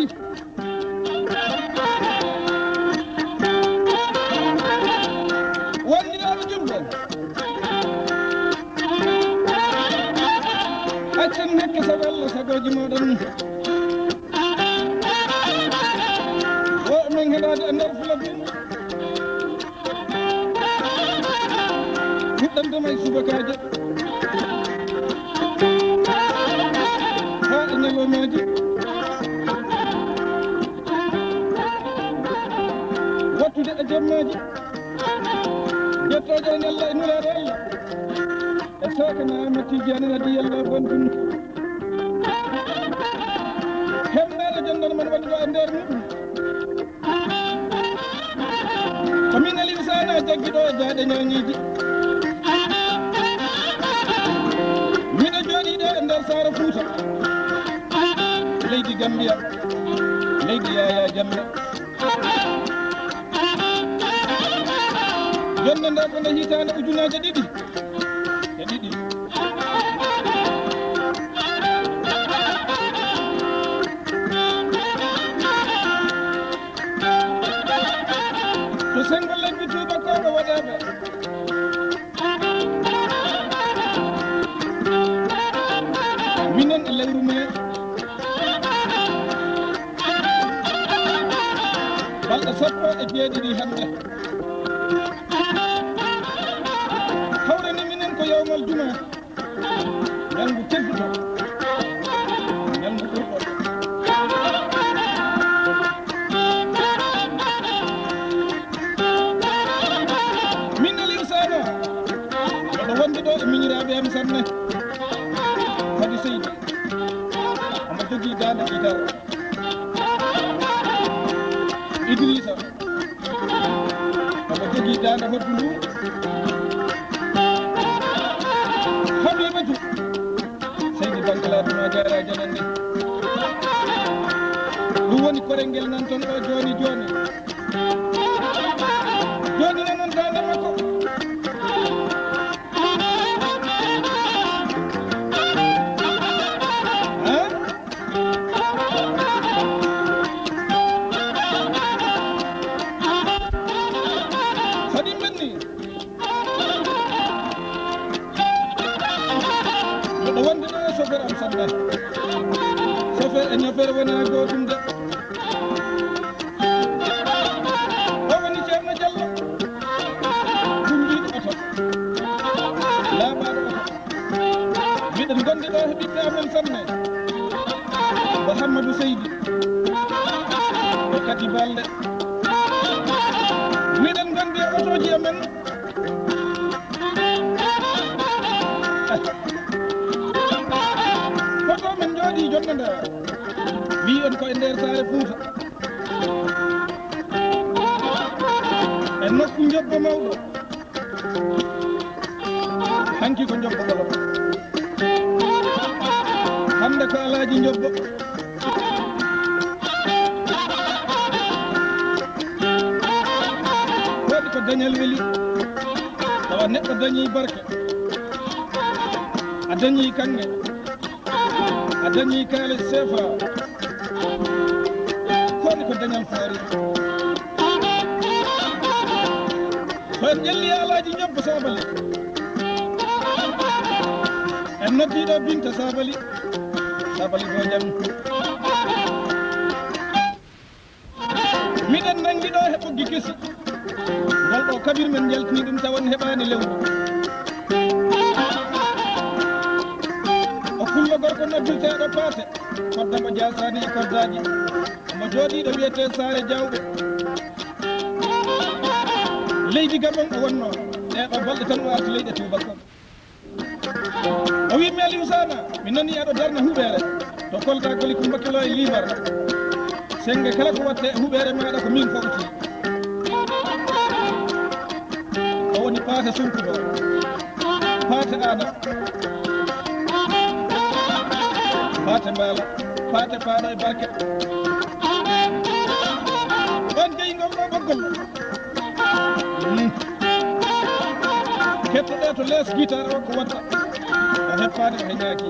jooɗi wonniraaɓe julɓe accen hakke sago Allah sagoji moɗon o min heɗade e nder fulabin fuɗɗantema e subakaje ha e ñalomaji wattude e jammaji jettoje en Allah e nurade Allah e sakana Ahmad Tidiane radiyallahu anhu hemnere jondal man waɗi ɗo e nder muɗum komin alinsana jaggi ɗo e jaaɗe ñañiji miɗo jooɗiɗo e nder Saara Fouta leydi Gambia leydi Yaya Jammeh jonde nde ko nde hitande ujunaje ɗiɗi e ɗiɗi to sengo lebbi tubakoɓe waɗaɓe minen e lewru me balɗe sappo e jeeɗiɗi hande hawrani minen ko yawmal juma ñalngu tedduɗo ñalngu ɓurɗo min alinsano oɗo wondi ɗo e miñiraɓe am sanne kadi seydi omo jogui dande guitar Idrissa omo jogui dande hoddu ndu Habibatu seydi bankalatuma jara janande ɗum woni korel ngel nan toon ɗo joni joni joni nanon dande makko saɗi menni oɗo wondi ɗo e chauffeur am sanne chauffeur e ñofere wona gotum de o woni ceerno Diallo ɗumɗiɗo oto laaɓaɗo oto miɗen gondi ɗo e ɓiɓɓe amen sanne Mouhamadou Seydi e Kati Balde miɗen gondi e otoji amen hoto min jooɗi jonde nde wi on koye nder Saare Fouta e nokku jobbo mawɗo hanki ko jobbo golo hande ko alaji jobbo waɗi ko dañal weeli tawa neɗɗo dañi barke a dañi kange a dañi kalis CFA koni ko dañal foori so en ƴelli alaji jobbo Sabali en noddiɗo Binta Sabali go jam miɗen nangi ɗo he ɓoggi kesi ngol ɗo kabir men jaltini ɗum tawan heɓani lewru o kullo gorko noddilteɗo Paate koddamo jasani e koddaji omo jooɗiɗo wiyete Saare Diawɓe leydi Gabon o wonno ɗeɗo balɗe tan o arti leyɗe tubakoɓe o wimi Aliou Sana mi nani aɗo darna huɓere to Kolda goli ko mbakkilo e Libar senge kala ko watte e huɓere maɗa ko min fawti o woni Paate Sunkuɗo Paate Aɗa Paate Mbala Paate Paɗo e Barke ɗon jeyngol ɗo ɓoggol kettoɗe to lees guitare o ko watta o heppade o heñaki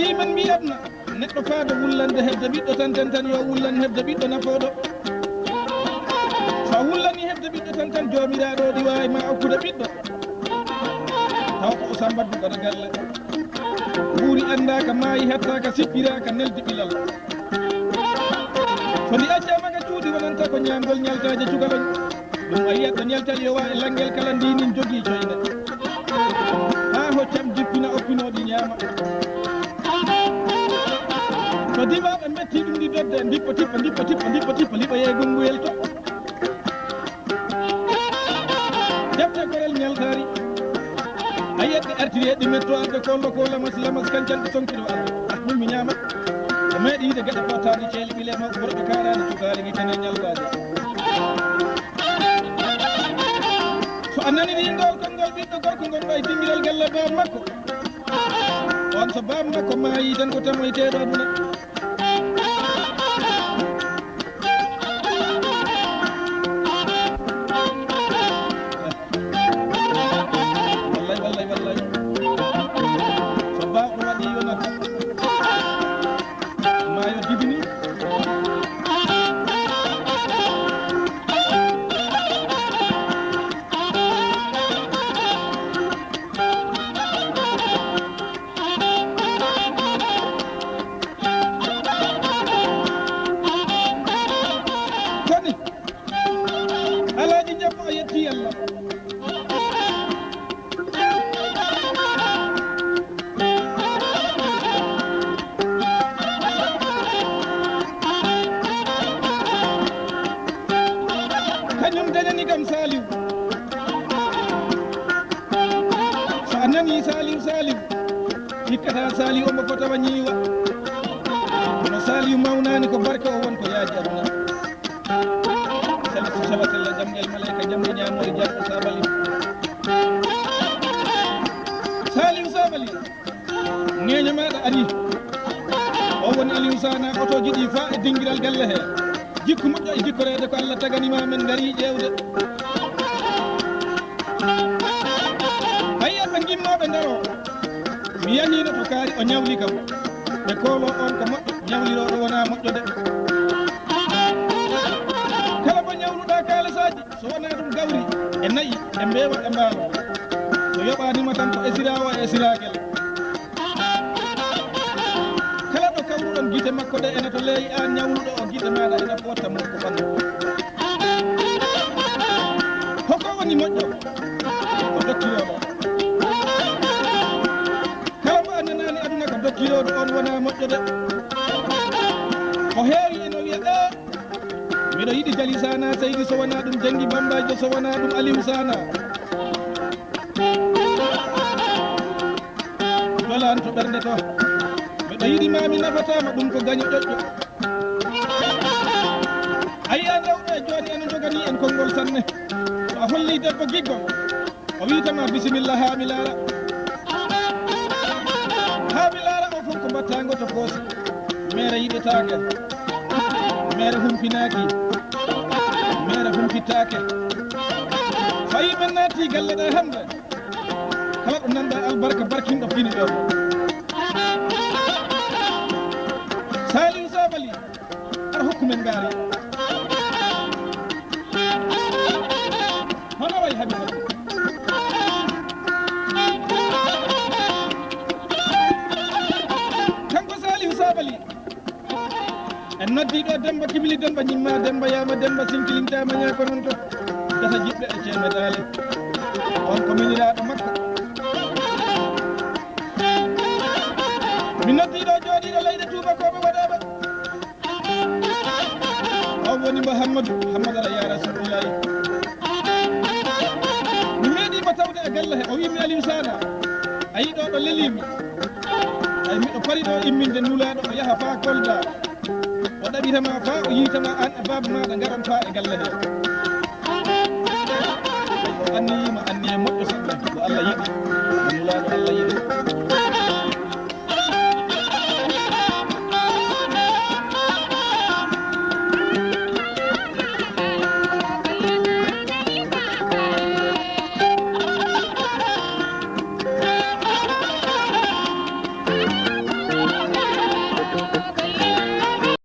yi man mbiyatno neɗɗo faado wullande hebde ɓiɗɗo tan yo wullan hebde ɓiɗɗo nafooɗo so a wullani hebde ɓiɗɗo tan jomiraɗo ɗi wawi ma okkude ɓiɗɗo taw ko o sambaddu kono galle ɓuuri andaka maayi hettaka sippiraka neldi ɓilal so ndi accamaga cuuɗi wonanta ko ñamgol ñaltaje cugaloñ ɗum a yiyat ɗo ñaltal yo wawi languel kala ndinin jogui joyne ha hoccam jippina oppinoɗi ñaama so dimaɓe metti ɗum ɗi dodde dippa tippa liɓa yeygol to defte korel ñaltari a yiyatɗe artiri heɗɗi metto arde kollo lamas kancanɗe sonkiɗo arde ɗum mi ñaama o meeɗi yide gueɗe fottade ceeli ɓile mawɓe ɓurɓe karani cukali witene ñaltaje so a nani wingol konngol ɓiɗɗo gorko gonɗo e dinguiral galle bam makko on so bam makko maayi tan ko tamoyteɗo aduna wallay so bawɗo waɗi yonat maayo dibini koni alaji jabbo a yetti Allah kañum dañani kam Saliou so a nani Saliou hikkata Saliou omo fotawa ñiiwa kono Saliou mawnani ko barke o won ko yaaji aduna sella jamgel malayka jamde ñamore jarɗo sabali Saliou sabali neño maɗa ari o woni Aliou Sana otoji ɗi fa e dinguiral galle he jikku moƴƴo e jikkorede ko Allah taganima men gari ƴewde hayya ɓe gimnoɓe daro mi yahino to kaari o ñawli kam ɓe koolo on ko moƴƴo ñawliroɗo wona moƴƴode kala mo ñawluɗa kalesaji so wona ɗum gawri e nayyi e mbewa e mbaalo so yoɓanima tan ko esirawa e esiragel kala ɗo kawruɗon guite makko ɗe ene to leeyi an ñawluɗo o guite maɗa ene fotta mo ko ɓandu hoko woni moƴƴo ko dokkiroɗo kala mo andinani aduna ko dokkiroɗo on wona moƴƴo de ko heewi eno wiya miɗo yiɗi Jali Sana Seydi so wona ɗum Jangi Bambajo so wona ɗum Aliou Sana dolan to ɓernde to miɗo yiɗi mami nafatama ɗum ko gañi ƴoƴƴo ayiya rewɓe joni ene jogani en konngol sanne so a holli debbo giggol o witama bisimilla ha mi laara o fof ko mbattango to poosi mere yiɗetake mere humpinaki mere humpittake fayi men naati galle ɗe hande kala ɗo nanɗa albarka barkinɗo fini ɗo Saliou Sabali aɗa hokku men ngaari hono way habima kanko Saliou Sabali en noddiɗo Demba Kibili Demba ñimma Demba yama Demba sinkilintama ñako noon to gasa jiɓɓe e ceemeɗale on ko miniraɗo makko mi noddiɗo jooɗiɗo leyɗe tubakoɓe waɗaɓe o woni mo Hammadou ala ya Rasulullahi mi meeɗima tawde e galle he o wimi Aliou Sana ayi ɗo ɗo lelimi ay miɗo pari ɗo imminde nulaɗo o yaaha fa Kolda o ɗaɓitama fa o yiitama an e baba maɗa garan fa e galle he